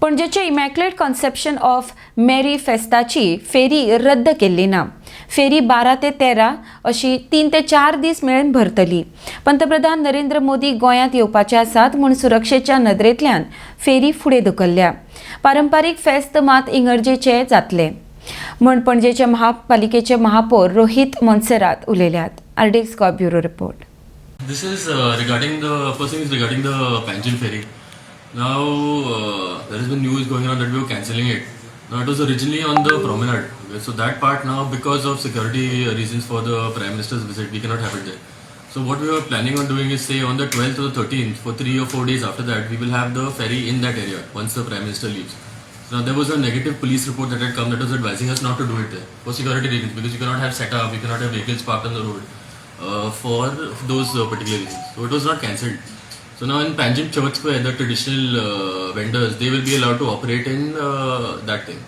पणजेचे immaculate conception of मेरी फेस्ताची फेरी रद्द केल्ली ना. फेरी 12 ते 13 अशी 3 ते 4 दीस मेळून भरतली. पंतप्रधान नरेंद्र मोदी गोंयांत येवपाचे आसात म्हूण सुरक्षेच्या नदरेंतल्यान फेरी फुडें धुकल्ल्या. पारंपारीक फेस्त मात इगर्जेचे जातले म्हण पणजेचे महापालिकेचे महापौर रोहित मोन्सेरात उलयल्यात. RDXGOA bureau report. This is regarding the first thing is regarding the Panjim ferry. Now there has been news going on that we were cancelling it. Now it was originally on the promenade. Okay, so that part now, because of security reasons for the Prime Minister's visit, we cannot have it there. So what we were planning on doing is, say, on the 12th or the 13th, for 3 or 4 days after that, we will have the ferry in that area once the Prime Minister leaves. Now there was a negative police report that had come that was advising us not to do it there for security reasons, because you cannot have setup, you cannot have vehicles parked on the road for those particular reasons. So it was not cancelled. So now in Panjim Church Square, the traditional vendors, they will be allowed to operate in that thing.